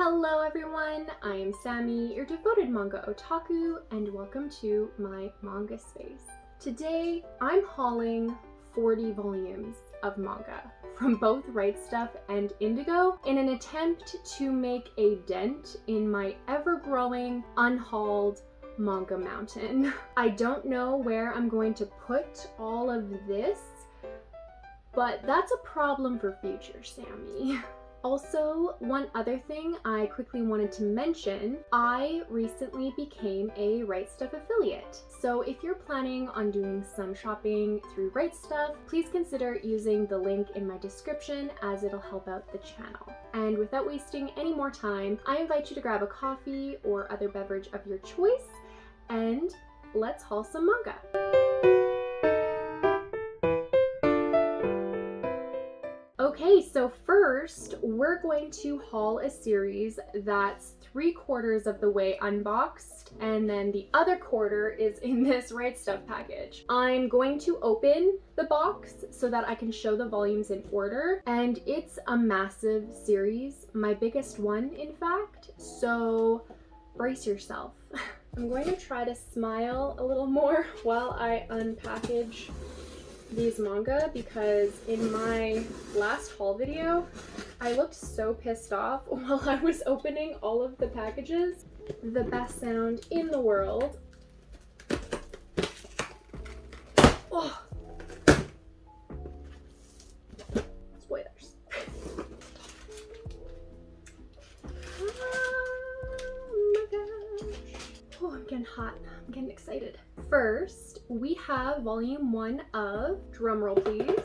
Hello everyone, I am Sammy, your devoted manga otaku, and welcome to my manga space. Today, I'm hauling 40 volumes of manga from both Rightstuf and Indigo in an attempt to make a dent in my ever-growing, unhauled manga mountain. I don't know where I'm going to put all of this, but that's a problem for future Sammy. Also, one other thing I quickly wanted to mention, I recently became a Rightstuf affiliate. So if you're planning on doing some shopping through Rightstuf, please consider using the link in my description as it'll help out the channel. And without wasting any more time, I invite you to grab a coffee or other beverage of your choice, and let's haul some manga. Okay, so first we're going to haul a series that's 3/4 of the way unboxed, and then the other quarter is in this Rightstuf package. I'm going to open the box so that I can show the volumes in order, and it's a massive series, my biggest one in fact, so brace yourself. I'm going to try to smile a little more while I unpackage these manga, because in my last haul video I looked so pissed off while I was opening all of the packages. The best sound in the world. Oh. Spoilers. Oh my gosh. Oh, I'm getting hot. I'm getting excited. First, we have volume 1 of, drumroll please,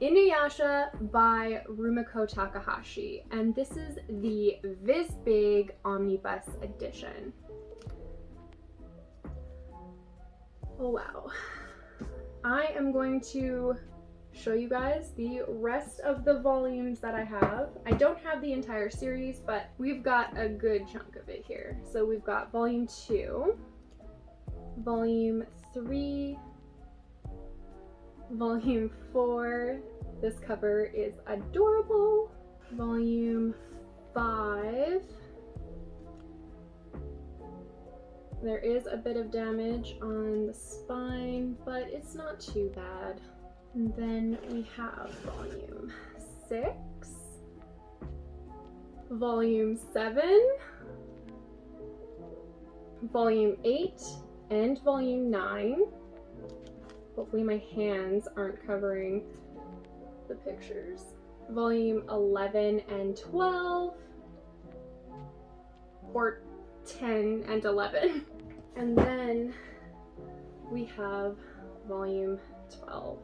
Inuyasha by Rumiko Takahashi, and this is the Viz Big Omnibus edition. Oh wow. I am going to show you guys the rest of the volumes that I have. I don't have the entire series, but we've got a good chunk of it here. So we've got volume 2, volume 3, volume 4. This cover is adorable. Volume 5. There is a bit of damage on the spine, but it's not too bad. And then we have volume 6, volume 7, volume 8, and volume 9. Hopefully my hands aren't covering the pictures. Volume 11 and 12, or 10 and 11. And then we have volume 12.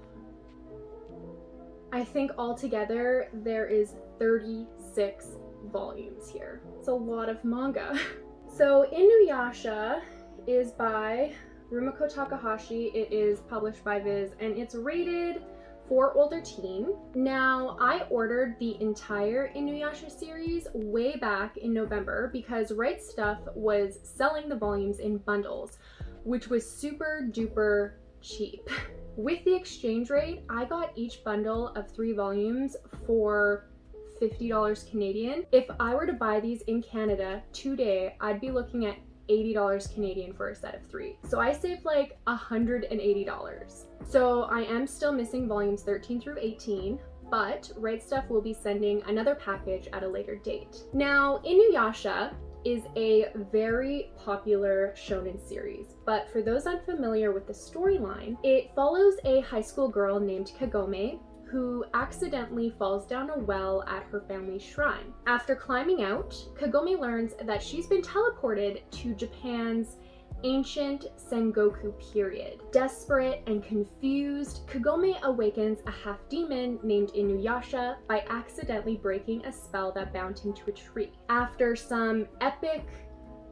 I think altogether there is 36 volumes here. It's a lot of manga. So Inuyasha is by Rumiko Takahashi. It is published by Viz, and it's rated for older teen. Now, I ordered the entire Inuyasha series way back in November because Rightstuf was selling the volumes in bundles, which was super duper cheap. With the exchange rate, I got each bundle of 3 volumes for $50 Canadian. If I were to buy these in Canada today, I'd be looking at $80 Canadian for a set of 3. So I saved like $180. So I am still missing volumes 13 through 18, but Rightstuf will be sending another package at a later date. Now, Inuyasha is a very popular shonen series, but for those unfamiliar with the storyline, it follows a high school girl named Kagome who accidentally falls down a well at her family's shrine. After climbing out, Kagome learns that she's been teleported to Japan's ancient Sengoku period. Desperate and confused, Kagome awakens a half-demon named Inuyasha by accidentally breaking a spell that bound him to a tree. After some epic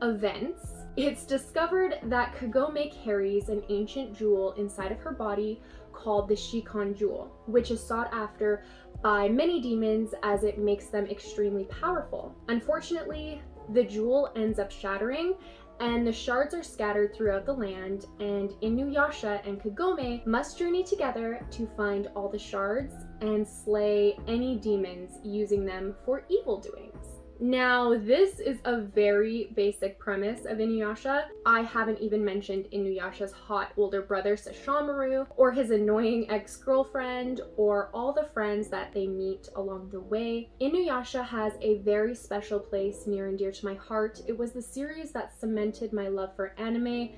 events, it's discovered that Kagome carries an ancient jewel inside of her body called the Shikon Jewel, which is sought after by many demons as it makes them extremely powerful. Unfortunately, the jewel ends up shattering and the shards are scattered throughout the land, and Inuyasha and Kagome must journey together to find all the shards and slay any demons using them for evil doings. Now, this is a very basic premise of Inuyasha. I haven't even mentioned Inuyasha's hot older brother Sesshomaru, or his annoying ex-girlfriend, or all the friends that they meet along the way. Inuyasha has a very special place near and dear to my heart. It was the series that cemented my love for anime,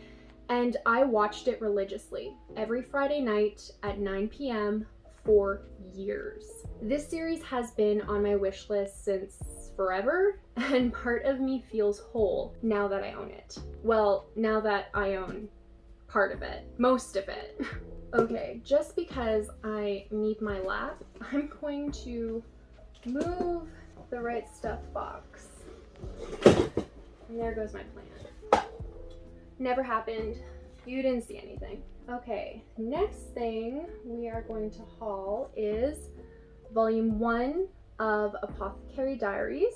and I watched it religiously every Friday night at 9 p.m. for years. This series has been on my wish list since forever, and part of me feels whole now that I own it. Well, now that I own part of it, most of it. Okay, just because I need my lap, I'm going to move the Rightstuf box. And there goes my plan. Never happened. You didn't see anything. Okay, next thing we are going to haul is volume 1 of Apothecary Diaries.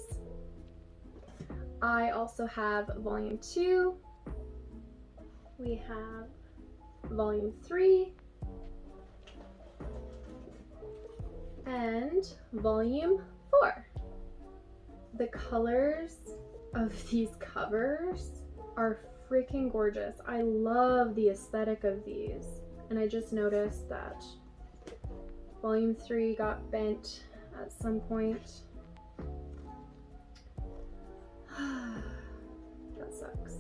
I also have volume 2. We have volume 3 and volume 4. The colors of these covers are freaking gorgeous. I love the aesthetic of these, and I just noticed that volume 3 got bent at some point. That sucks.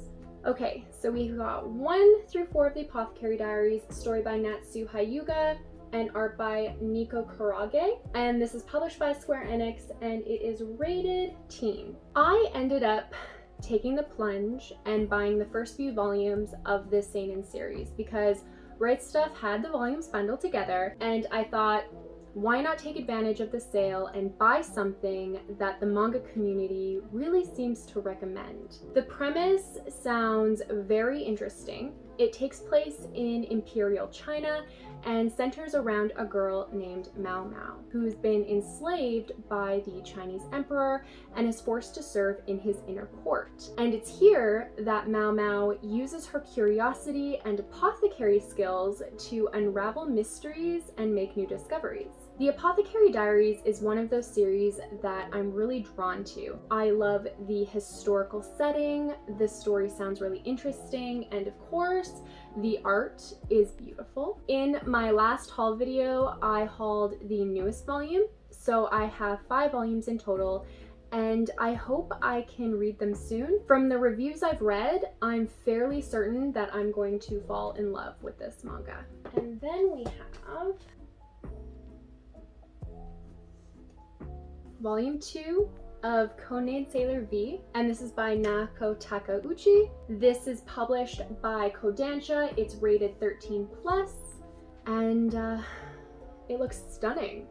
Okay, so we've got 1 through 4 of the Apothecary Diaries, story by Natsu, Hyuuga, and art by Nekokurage. And this is published by Square Enix, and it is rated teen. I ended up taking the plunge and buying the first few volumes of this seinen series because Rightstuf had the volumes bundled together, and I thought, why not take advantage of the sale and buy something that the manga community really seems to recommend? The premise sounds very interesting. It takes place in Imperial China and centers around a girl named Mao Mao, who's been enslaved by the Chinese emperor and is forced to serve in his inner court. And it's here that Mao Mao uses her curiosity and apothecary skills to unravel mysteries and make new discoveries. The Apothecary Diaries is one of those series that I'm really drawn to. I love the historical setting, the story sounds really interesting, and of course, the art is beautiful. In my last haul video, I hauled the newest volume, so I have 5 volumes in total, and I hope I can read them soon. From the reviews I've read, I'm fairly certain that I'm going to fall in love with this manga. And then we have Volume 2 of Codename Sailor V, and this is by Naoko Takeuchi. This is published by Kodansha. It's rated 13+, and it looks stunning.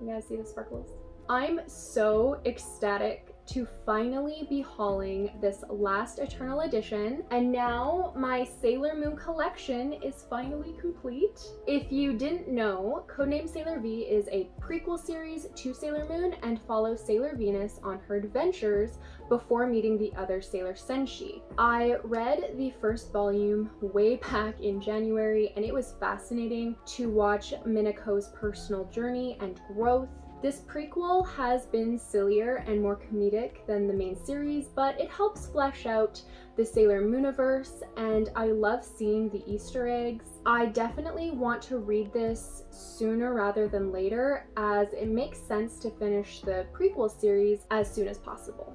You guys see the sparkles? I'm so ecstatic to finally be hauling this last Eternal edition, and now my Sailor Moon collection is finally complete. If you didn't know, Codename Sailor V is a prequel series to Sailor Moon and follows Sailor Venus on her adventures before meeting the other Sailor Senshi. I read the first volume way back in January, and it was fascinating to watch Minako's personal journey and growth. This prequel has been sillier and more comedic than the main series, but it helps flesh out the Sailor Mooniverse, and I love seeing the Easter eggs. I definitely want to read this sooner rather than later, as it makes sense to finish the prequel series as soon as possible.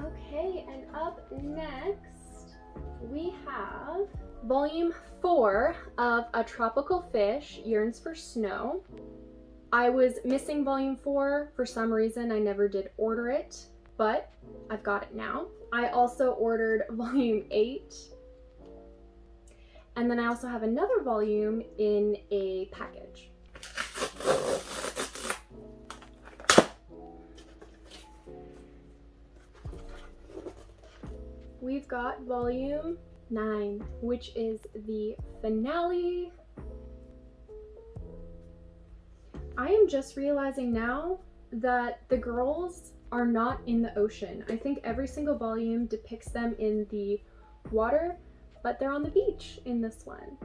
Okay, and up next we have Volume 4 of A Tropical Fish, Yearns for Snow. I was missing volume 4 for some reason. I never did order it, but I've got it now. I also ordered volume 8, and then I also have another volume in a package. We've got volume 9, which is the finale. I am just realizing now that the girls are not in the ocean. I think every single volume depicts them in the water, but they're on the beach in this one.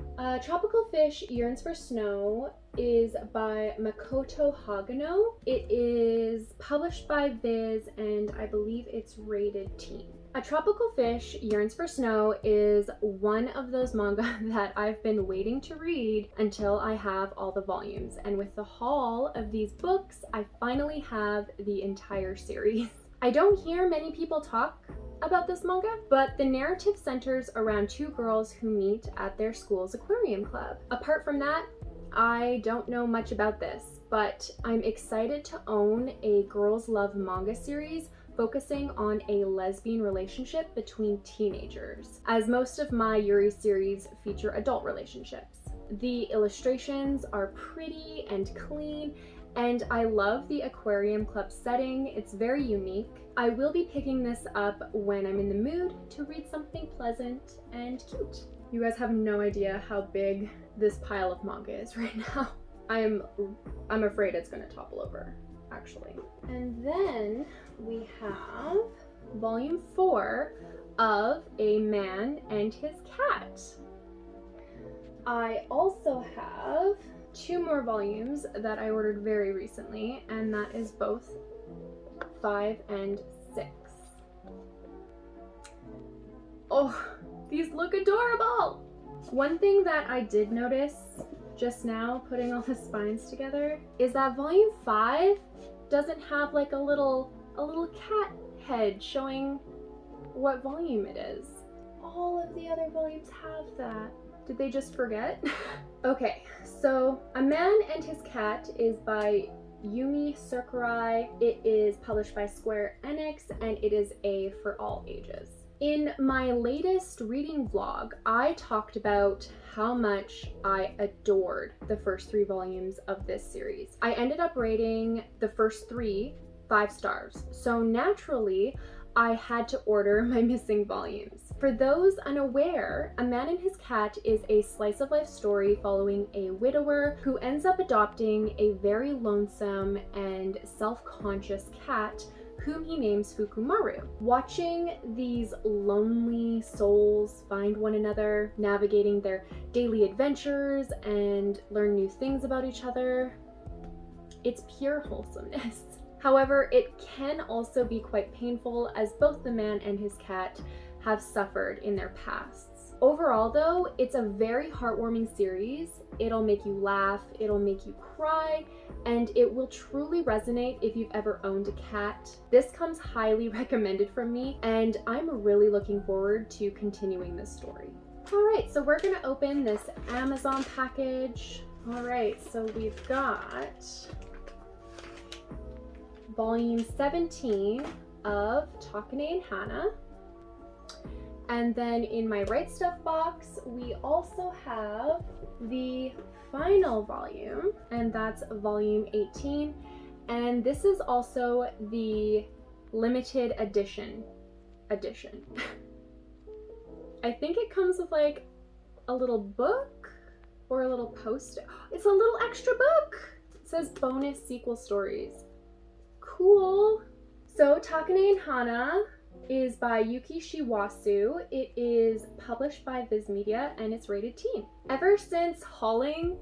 Tropical Fish Yearns for Snow is by Makoto Hagino. It is published by Viz, and I believe it's rated teen. A Tropical Fish Yearns for Snow is one of those manga that I've been waiting to read until I have all the volumes. And with the haul of these books, I finally have the entire series. I don't hear many people talk about this manga, but the narrative centers around two girls who meet at their school's aquarium club. Apart from that, I don't know much about this, but I'm excited to own a girls love manga series focusing on a lesbian relationship between teenagers, as most of my Yuri series feature adult relationships. The illustrations are pretty and clean, and I love the aquarium club setting. It's very unique. I will be picking this up when I'm in the mood to read something pleasant and cute. You guys have no idea how big this pile of manga is right now. I'm afraid it's gonna topple over, actually. And then we have volume 4 of A Man and His Cat. I also have 2 more volumes that I ordered very recently, and that is both 5 and 6. Oh, these look adorable! One thing that I did notice just now, putting all the spines together, is that volume 5 doesn't have like a little cat head showing what volume it is. All of the other volumes have that. Did they just forget? Okay, so A Man and His Cat is by Umi Sakurai. It is published by Square Enix, and it is A for all ages. In my latest reading vlog, I talked about how much I adored the first 3 volumes of this series. I ended up rating the first 3 5 stars, so naturally I had to order my missing volumes. For those unaware, A Man and His Cat is a slice of life story following a widower who ends up adopting a very lonesome and self-conscious cat whom he names Fukumaru. Watching these lonely souls find one another, navigating their daily adventures and learn new things about each other, it's pure wholesomeness. However, it can also be quite painful, as both the man and his cat have suffered in their pasts. Overall though, it's a very heartwarming series. It'll make you laugh, it'll make you cry, and it will truly resonate if you've ever owned a cat. This comes highly recommended from me, and I'm really looking forward to continuing this story. Alright, so we're gonna open this Amazon package. Alright, so we've got volume 17 of Takane and Hana. And then in my Rightstuf box, we also have the final volume, and that's volume 18. And this is also the limited edition. I think it comes with like a little book or a little post. It's a little extra book. It says bonus sequel stories. Cool. So Takane and Hana is by Yuki Shiwasu. It is published by Viz Media, and it's rated teen. Ever since hauling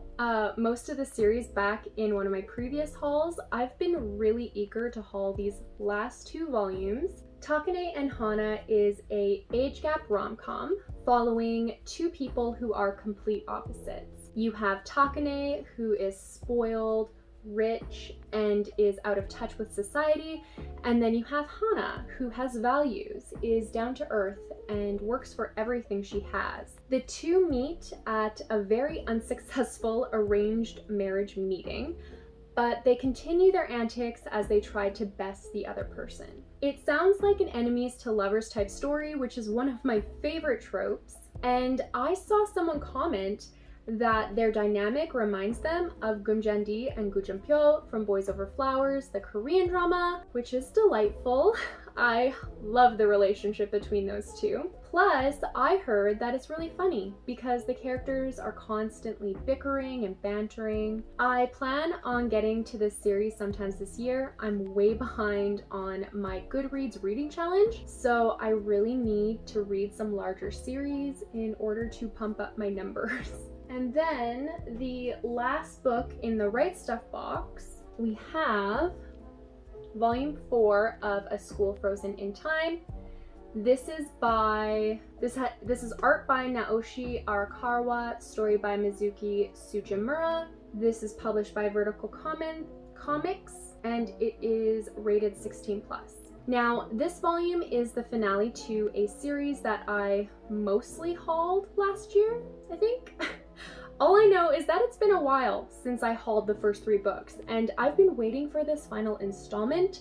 most of the series back in one of my previous hauls, I've been really eager to haul these last 2 volumes. Takane and Hana is a age gap rom-com following 2 people who are complete opposites. You have Takane, who is spoiled, rich, and is out of touch with society, and then you have Hana, who has values, is down to earth, and works for everything she has. The 2 meet at a very unsuccessful arranged marriage meeting, but they continue their antics as they try to best the other person. It sounds like an enemies to lovers type story, which is one of my favorite tropes, and I saw someone comment that their dynamic reminds them of Gunjandi and Gujumpyo from Boys Over Flowers, the Korean drama, which is delightful. I love the relationship between those two. Plus, I heard that it's really funny because the characters are constantly bickering and bantering. I plan on getting to this series sometimes this year. I'm way behind on my Goodreads reading challenge, so I really need to read some larger series in order to pump up my numbers. And then the last book in the Rightstuf box, we have Volume 4 of A School Frozen in Time. This is art by Naoshi Arakawa, story by Mizuki Tsujimura. This is published by Vertical Comics, and it is rated 16+. Now, this volume is the finale to a series that I mostly hauled last year, I think. All I know is that it's been a while since I hauled the first 3 books, and I've been waiting for this final installment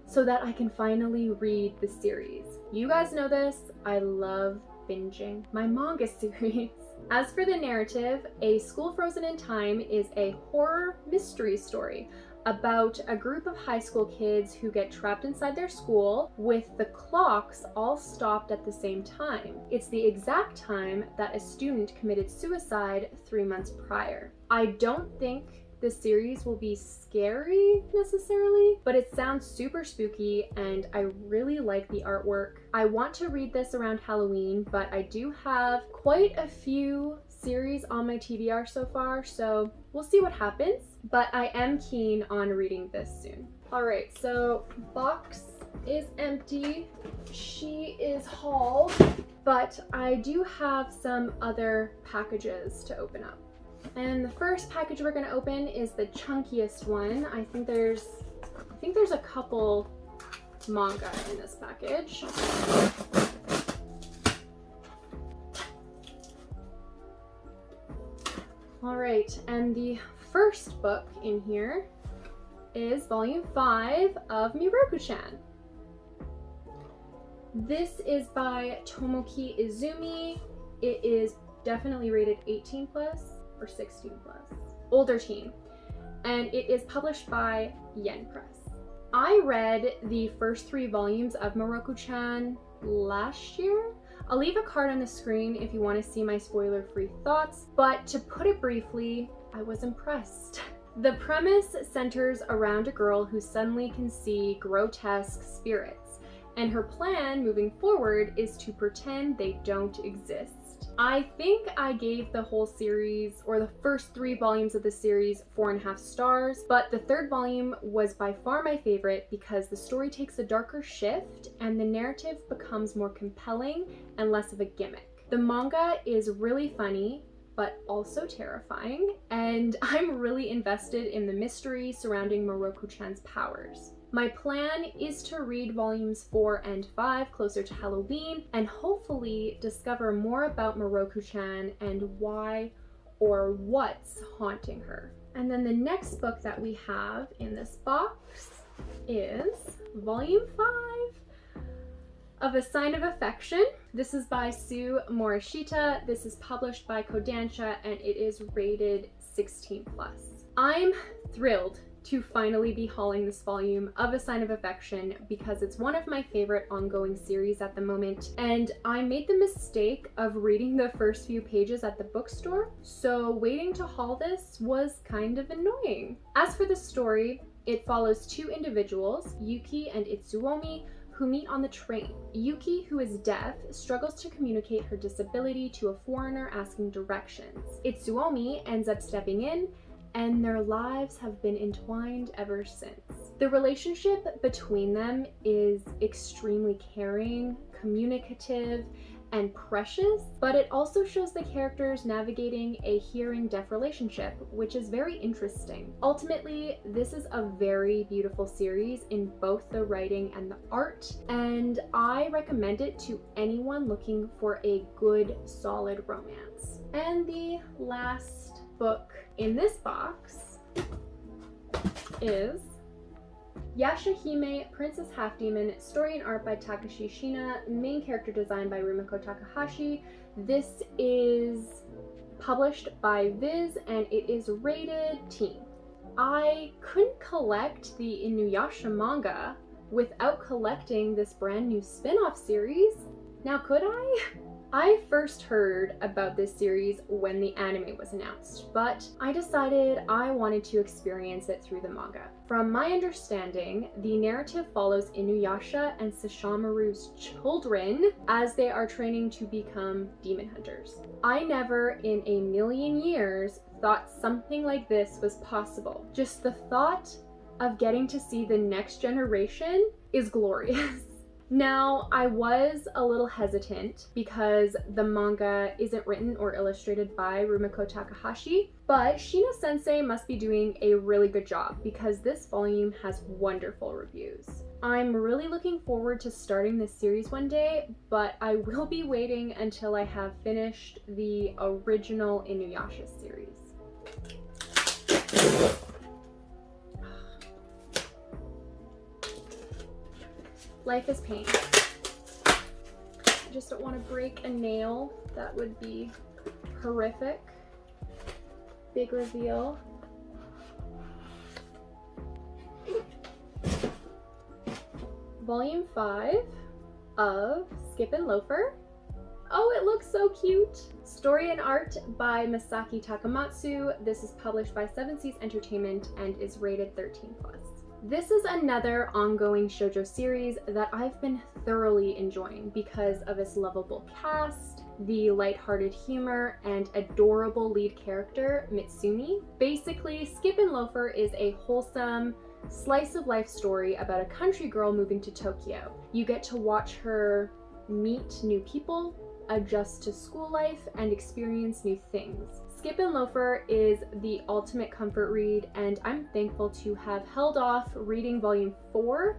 so that I can finally read the series. You guys know this, I love binging my manga series. As for the narrative, A School Frozen in Time is a horror mystery story about a group of high school kids who get trapped inside their school with the clocks all stopped at the same time. It's the exact time that a student committed suicide 3 months prior. I don't think the series will be scary necessarily, but it sounds super spooky and I really like the artwork. I want to read this around Halloween, but I do have quite a few series on my TBR so far, so we'll see what happens, but I am keen on reading this soon. All right, so box is empty. She is hauled, but I do have some other packages to open up. And the first package we're gonna open is the chunkiest one. I think there's a couple manga in this package. All right, and the first book in here is volume 5 of Mieruko-chan. This is by Tomoki Izumi. It is definitely rated 18+ or 16+, older teen, and it is published by Yen Press. I read the first 3 volumes of Mieruko-chan last year. I'll leave a card on the screen if you want to see my spoiler-free thoughts, but to put it briefly, I was impressed. The premise centers around a girl who suddenly can see grotesque spirits, and her plan moving forward is to pretend they don't exist. I think I gave the whole series, or the first 3 volumes of the series, 4.5 stars, but the 3rd volume was by far my favorite because the story takes a darker shift and the narrative becomes more compelling and less of a gimmick. The manga is really funny, but also terrifying, and I'm really invested in the mystery surrounding Mieruko-chan's powers. My plan is to read volumes 4 and 5 closer to Halloween and hopefully discover more about Mieruko-chan and why or what's haunting her. And then the next book that we have in this box is volume 5 of A Sign of Affection. This is by Sue Morishita. This is published by Kodansha and it is rated 16+. I'm thrilled to finally be hauling this volume of A Sign of Affection because it's one of my favorite ongoing series at the moment, and I made the mistake of reading the first few pages at the bookstore, so waiting to haul this was kind of annoying. As for the story, it follows 2 individuals, Yuki and Itsuomi, who meet on the train. Yuki, who is deaf, struggles to communicate her disability to a foreigner asking directions. Itsuomi ends up stepping in, and their lives have been entwined ever since. The relationship between them is extremely caring, communicative, and precious, but it also shows the characters navigating a hearing-deaf relationship, which is very interesting. Ultimately, this is a very beautiful series in both the writing and the art, and I recommend it to anyone looking for a good, solid romance. And the last book in this box is Yashahime, Princess Half Demon, story and art by Takashi Shiina, main character design by Rumiko Takahashi. This is published by Viz, and it is rated teen. I couldn't collect the Inuyasha manga without collecting this brand new spin-off series. Now could I? I first heard about this series when the anime was announced, but I decided I wanted to experience it through the manga. From my understanding, the narrative follows Inuyasha and Sesshomaru's children as they are training to become demon hunters. I never in a million years thought something like this was possible. Just the thought of getting to see the next generation is glorious. Now, I was a little hesitant because the manga isn't written or illustrated by Rumiko Takahashi, but Shiina sensei must be doing a really good job because this volume has wonderful reviews. I'm really looking forward to starting this series one day, but I will be waiting until I have finished the original Inuyasha series. Life is pain. I just don't want to break a nail. That would be horrific. Big reveal. Volume 5 of Skip and Loafer. Oh, it looks so cute! Story and art by Masaki Takamatsu. This is published by Seven Seas Entertainment and is rated 13+. This is another ongoing shoujo series that I've been thoroughly enjoying because of its lovable cast, the lighthearted humor, and adorable lead character, Mitsumi. Basically, Skip and Loafer is a wholesome, slice-of-life story about a country girl moving to Tokyo. You get to watch her meet new people, adjust to school life, and experience new things. Skip and Loafer is the ultimate comfort read, and I'm thankful to have held off reading volume 4,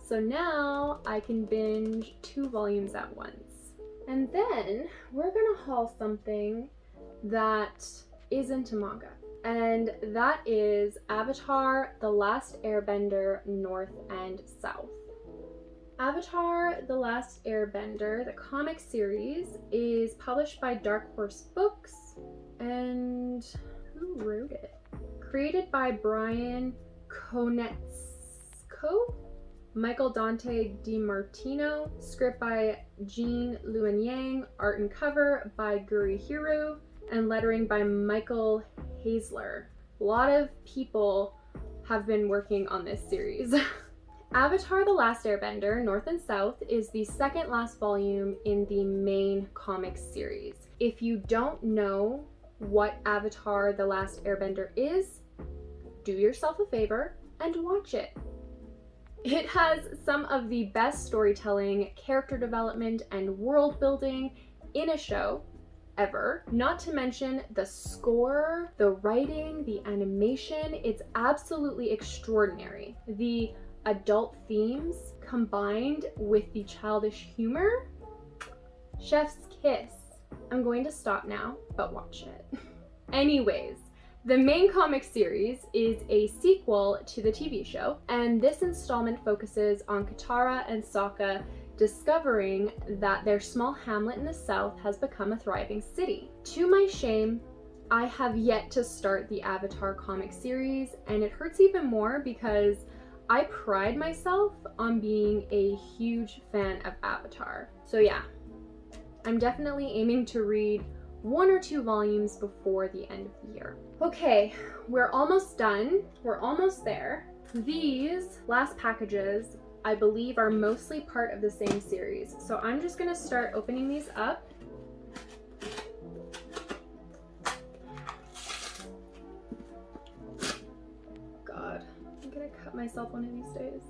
so now I can binge 2 volumes at once. And then we're gonna haul something that isn't a manga, and that is Avatar: The Last Airbender North and South. Avatar: The Last Airbender, the comic series, is published by Dark Horse Books, and who wrote it? Created by Brian Konietzko, Michael Dante DiMartino, script by Jean Luen Yang, art and cover by Guri Hiru, and lettering by Michael Hazler. A lot of people have been working on this series. Avatar: The Last Airbender, North and South, is the second last volume in the main comics series. If you don't know what Avatar: The Last Airbender is, do yourself a favor and watch it. It has some of the best storytelling, character development, and world building in a show ever. Not to mention the score, the writing, the animation. It's absolutely extraordinary. The adult themes combined with the childish humor, chef's kiss. I'm going to stop now, but watch it. Anyways, the main comic series is a sequel to the TV show, and this installment focuses on Katara and Sokka discovering that their small hamlet in the south has become a thriving city. To my shame, I have yet to start the Avatar comic series, and it hurts even more because I pride myself on being a huge fan of Avatar. So yeah, I'm definitely aiming to read 1 or 2 volumes before the end of the year. Okay, we're almost done. We're almost there. These last packages, I believe, are mostly part of the same series. So I'm just gonna start opening these up. God, I'm gonna cut myself one of these days.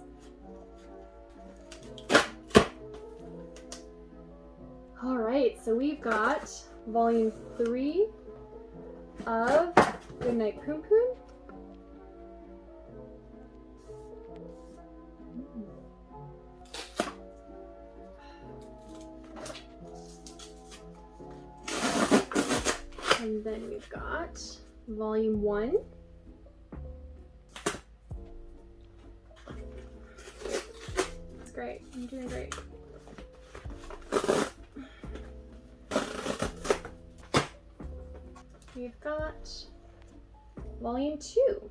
All right, so we've got volume 3 of Goodnight Poon Poon. And then we've got volume 1. That's great, I'm doing great. we've got volume 2.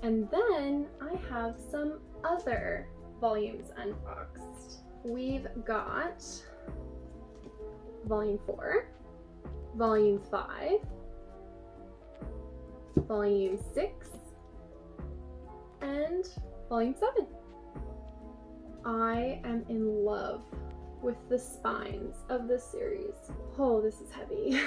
And then I have some other volumes unboxed. We've got volume 4, volume 5, volume 6, and volume 7. I am in love with the spines of this series. Oh, this is heavy.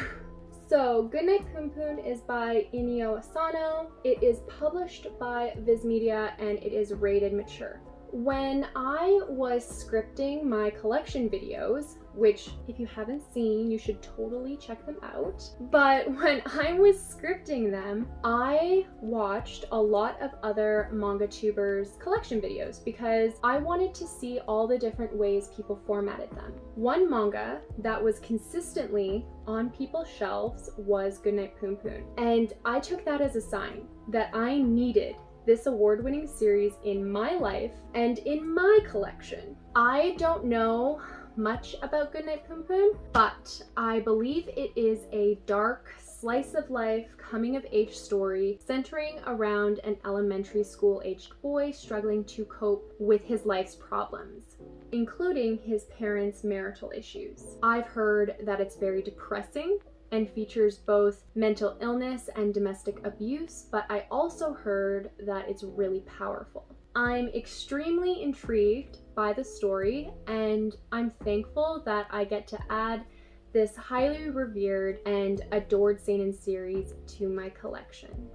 So, Goodnight Poon is by Inyo Asano. It is published by Viz Media and it is rated mature. When I was scripting my collection videos, which if you haven't seen, you should totally check them out. But when I was scripting them, I watched a lot of other manga tubers' collection videos because I wanted to see all the different ways people formatted them. One manga that was consistently on people's shelves was Goodnight Poon. And I took that as a sign that I needed this award-winning series in my life and in my collection. I don't know much about Goodnight Poon, but I believe it is a dark slice of life coming of age story centering around an elementary school aged boy struggling to cope with his life's problems, including his parents' marital issues. I've heard that it's very depressing and features both mental illness and domestic abuse, but I also heard that it's really powerful. I'm extremely intrigued by the story, and I'm thankful that I get to add this highly revered and adored seinen series to my collection.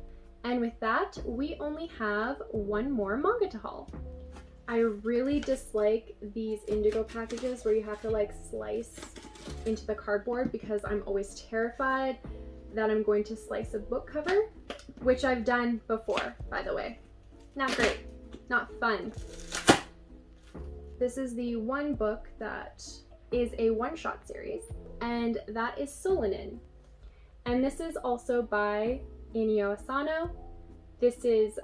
And with that, we only have one more manga to haul. I really dislike these Indigo packages where you have to like slice into the cardboard because I'm always terrified that I'm going to slice a book cover, which I've done before, by the way. Not great, not fun. This is the one book that is a one-shot series, and that is Solanin. And this is also by Inyo Asano. This is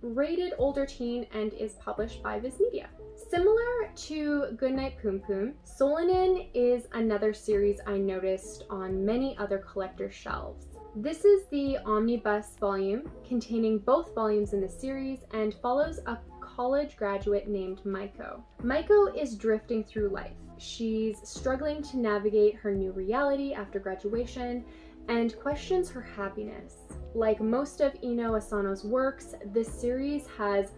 rated older teen and is published by Viz Media. Similar to Goodnight Poon, Solanin is another series I noticed on many other collector shelves. This is the omnibus volume containing both volumes in the series and follows a college graduate named Maiko. Maiko is drifting through life. She's struggling to navigate her new reality after graduation and questions her happiness. Like most of Inyo Asano's works, this series has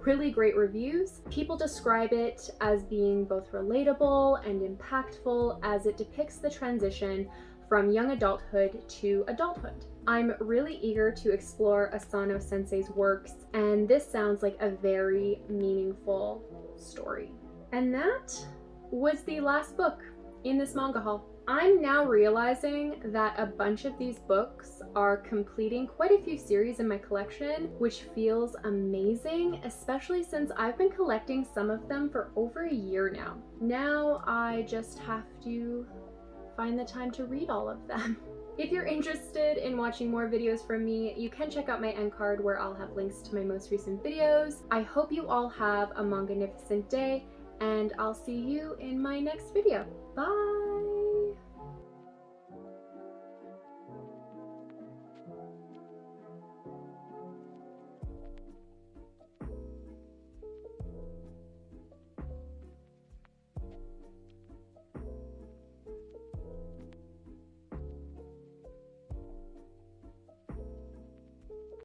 really great reviews. People describe it as being both relatable and impactful as it depicts the transition from young adulthood to adulthood. I'm really eager to explore Asano Sensei's works, and this sounds like a very meaningful story. And that was the last book in this manga haul. I'm now realizing that a bunch of these books are completing quite a few series in my collection, which feels amazing, especially since I've been collecting some of them for over a year now. Now I just have to find the time to read all of them. If you're interested in watching more videos from me, you can check out my end card where I'll have links to my most recent videos. I hope you all have a manga-nificent day, and I'll see you in my next video. Bye!